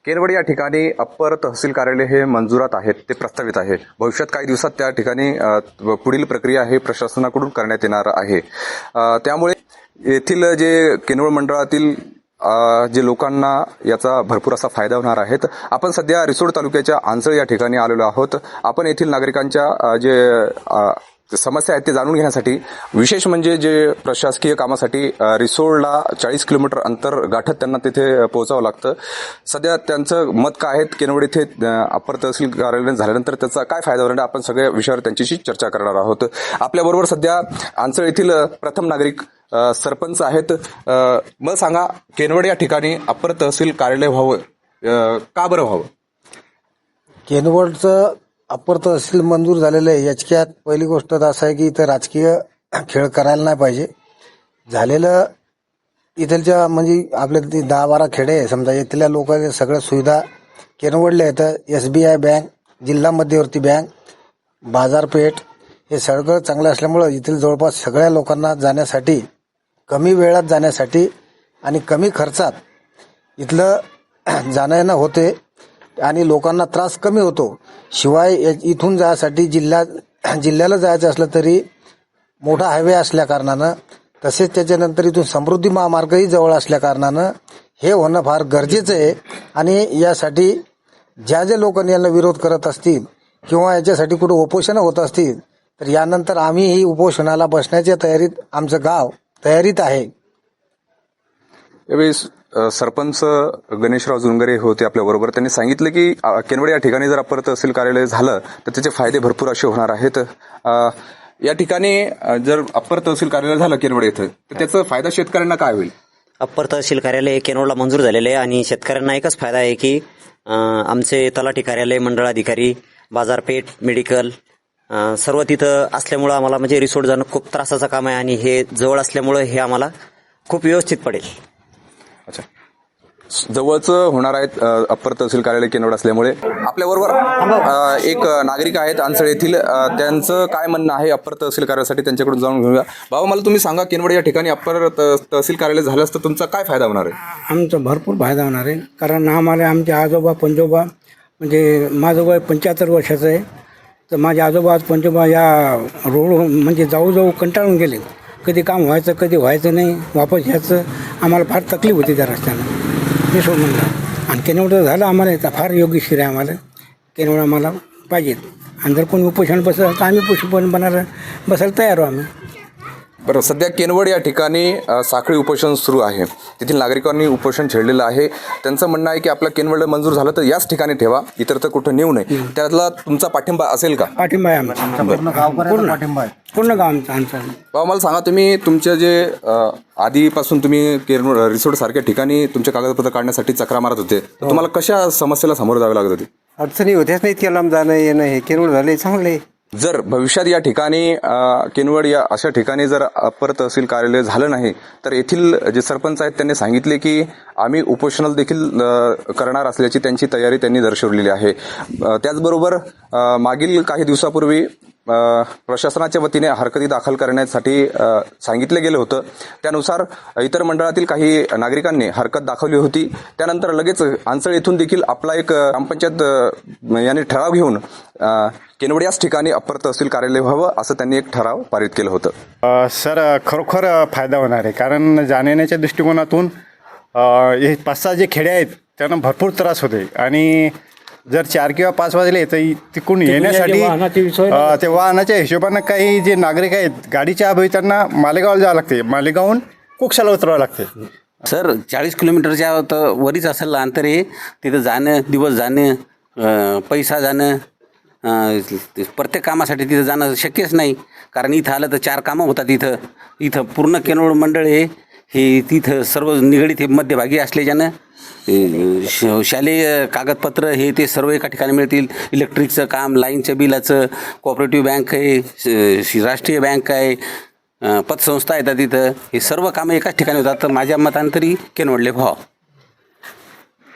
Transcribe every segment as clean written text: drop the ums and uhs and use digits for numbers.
केरवड या ठिकाणी अप्पर तहसील कार्यालय हे मंजुरात आहेत, ते प्रस्तावित आहे. भविष्यात काही दिवसात त्या ठिकाणी पुढील प्रक्रिया हे प्रशासनाकडून करण्यात येणार आहे. त्यामुळे येथील जे केनवड मंडळातील जे लोकांना याचा भरपूर असा फायदा होणार आहे. आपण सध्या रिसोड तालुक्याच्या आंचळ या ठिकाणी आलेलो आहोत. आपण येथील नागरिकांच्या जे समस्या आहेत ते जाणून घेण्यासाठी, विशेष म्हणजे जे प्रशासकीय कामासाठी रिसोडला 40 किलोमीटर अंतर गाठत त्यांना तिथे पोहोचावं लागतं. सध्या त्यांचं मत काय आहे, केनवड इथे अप्पर तहसील कार्यालय झाल्यानंतर त्याचा काय फायदा होणार, आपण सगळ्या विषयावर त्यांच्याशी चर्चा करणार आहोत. आपल्याबरोबर सध्या आंचळ येथील प्रथम नागरिक सरपंच आहेत. मला सांगा, केनवड या ठिकाणी अप्पर तहसील कार्यालय व्हावं, का बरं व्हावं? केनवडचं अप्पर तहसील मंजूर झालेलं आहे. याच्यात पहिली गोष्ट तर असं आहे की इथं राजकीय खेळ करायला नाही पाहिजे. झालेलं इथलच्या म्हणजे आपल्या 10-12 खेडे आहे समजा, इथल्या लोकांच्या सगळ्या सुविधा केनवडल्या येतं. SBI बँक, जिल्हा मध्यवर्ती बँक, बाजारपेठ हे सगळं चांगलं असल्यामुळं इथील जवळपास सगळ्या लोकांना जाण्यासाठी, कमी वेळात जाण्यासाठी आणि कमी खर्चात इथलं जाणं येणं होते आणि लोकांना त्रास कमी होतो. शिवाय इथून जायसाठी जिल्ह्याला जायचं असलं तरी मोठा हायवे असल्या कारणानं, तसेच त्याच्यानंतर इथून समृद्धी महामार्गही जवळ असल्या कारणानं हे होणं फार गरजेचं आहे. आणि यासाठी ज्या लोकांनी यांना विरोध करत असतील किंवा याच्यासाठी कुठं उपोषणं होत असतील तर यानंतर आम्ही उपोषणाला बसण्याच्या तयारीत, आमचं गाव तयारीत आहे. यावेळी सरपंच गणेशराव जुनगरे होते आपल्याबरोबर. त्यांनी सांगितलं की केनवड या ठिकाणी जर अप्पर तहसील कार्यालय झालं तर त्याचे फायदे भरपूर असे होणार आहेत. या ठिकाणी जर अप्पर तहसील कार्यालय झालं केनवड येथे तर त्याचा फायदा शेतकऱ्यांना काय होईल? अप्पर तहसील कार्यालय केनवडला मंजूर झालेले आहे आणि शेतकऱ्यांना एकच फायदा आहे की आमचे तलाठी कार्यालय, मंडळाधिकारी, बाजारपेठ, मेडिकल सर्व तिथं असल्यामुळं आम्हाला म्हणजे रिसोड जाणं खूप त्रासाचं काम आहे आणि हे जवळ असल्यामुळं हे आम्हाला खूप व्यवस्थित पडेल. अच्छा, जवळचं होणार आहेत अप्पर तहसील कार्यालय केनवड असल्यामुळे. आपल्याबरोबर एक नागरिक आहेत आंचळ येथील, त्यांचं काय म्हणणं आहे अप्पर तहसील कार्यालयासाठी त्यांच्याकडून जाणून घेऊया. बाबा, मला तुम्ही सांगा, केनवड या ठिकाणी अप्पर तहसील कार्यालय झालं असतं तुमचा काय फायदा होणार आहे? आमचा भरपूर फायदा होणार आहे. कारण आम्हाला आमचे आजोबा पंजोबा, म्हणजे माझं वय 75 वर्षाचं आहे, तर माझे आजोबा पंजोबा या रोड म्हणजे जाऊ कंटाळून गेले. कधी काम व्हायचं, कधी व्हायचं नाही, वापस यायचं. आम्हाला फार तकलीफ होती त्या रस्त्यानं. मी सो म्हणलं, आणि केनवड झालं आम्हाला फार योग्यशीर आहे. आम्हाला केनवड आम्हाला पाहिजेत. आणि जर कोणी उपोषण बसलं तर आम्ही उपोषण बसायला तयार आहो आम्ही. बरं, सध्या केनवड या ठिकाणी साखळी उपोषण सुरू आहे. तेथील नागरिकांनी उपोषण छेडलेलं आहे. त्यांचं म्हणणं आहे की आपलं केनवड मंजूर झालं तर याच ठिकाणी ठेवा, इतर तर कुठं नेऊ नये. त्यातला तुमचा पाठिंबा असेल का? पाठिंबा आहे आमचा, पाठिंबा आहे पूर्ण गाव आमचं. बाबा, मला सांगा, तुम्ही तुमच्या जे आधीपासून तुम्ही केनवड रिसोड सारख्या ठिकाणी तुमचे कागदपत्र काढण्यासाठी चक्रा मारत होते, तर तुम्हाला कशा समस्येला सामोरं जावे लागत होती? अडचणी होत्याच नाही, इतक्या लांब जाणं येणं. हे केनवड झाले चांगले. जर भविष्यात या ठिकाणी केनवड या अशा ठिकाणी जर अप्पर तहसील कार्यालय झालं नाही तर येथील जे सरपंच आहेत त्यांनी सांगितले की आम्ही उपोषणाला देखील करणार असल्याची त्यांची तयारी त्यांनी दर्शवलेली आहे. त्याचबरोबर मागील काही दिवसापूर्वी प्रशासनाच्या वतीने हरकती दाखल करण्यासाठी सांगितले गेले होतं. त्यानुसार इतर मंडळातील काही नागरिकांनी हरकत दाखवली होती. त्यानंतर लगेच आंचळ येथून देखील आपला एक ग्रामपंचायत याने ठराव घेऊन केनवड याच ठिकाणी अप्पर तहसील कार्यालय व्हावं असं त्यांनी एक ठराव पारित केलं होतं. सर, खरोखर फायदा होणार आहे. कारण जाण्याच्या दृष्टिकोनातून हे 5-6 जे खेडे आहेत त्यांना भरपूर त्रास होते. आणि जर 4 किंवा 5 वाजले तर तिकडून येण्यासाठी ते वाहनाच्या हिशोबानं काही जे नागरिक आहेत गाडीच्या अभावी त्यांना मालेगावला जावं लागते, मालेगावहून कुक्षाला उतरावं लागते. सर, 40 किलोमीटरच्या तर वरीच असेल अंतर आहे. तिथं जाणं, दिवस जाणं, पैसा जाणं, प्रत्येक कामासाठी तिथं जाणं शक्यच नाही. कारण इथं आलं तर 4 कामं होतात. इथं पूर्ण केनवड मंडळ आहे हे, तिथं सर्व निगडीत हे मध्यभागी असल्याच्यानं शालेय कागदपत्र हे ते सर्व एका ठिकाणी मिळतील. इलेक्ट्रिकचं काम, लाईनच्या बिलाचं, कोऑपरेटिव्ह बँक आहे, राष्ट्रीय बँक आहे, पतसंस्था येतात तिथं. हे सर्व कामं एकाच ठिकाणी होतात. तर माझ्या मतानं तरी केनवडले व्हावं.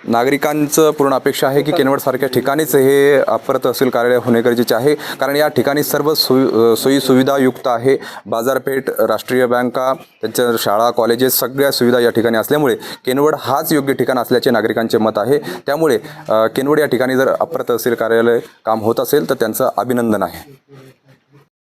नागरिकांचं पूर्ण अपेक्षा आहे की किनवटसारख्या ठिकाणीच हे अप्पर तहसील कार्यालय होणे गरजेचे आहे, कारण या ठिकाणी सर्व सोयी सुविधायुक्त आहे. बाजारपेठ, राष्ट्रीय बँका, त्यांच्या शाळा, कॉलेजेस सगळ्या सुविधा या ठिकाणी असल्यामुळे किनवट हाच योग्य ठिकाण असल्याचे नागरिकांचे मत आहे. त्यामुळे किनवट या ठिकाणी जर अप्पर तहसील कार्यालय काम होत असेल तर त्यांचं अभिनंदन आहे.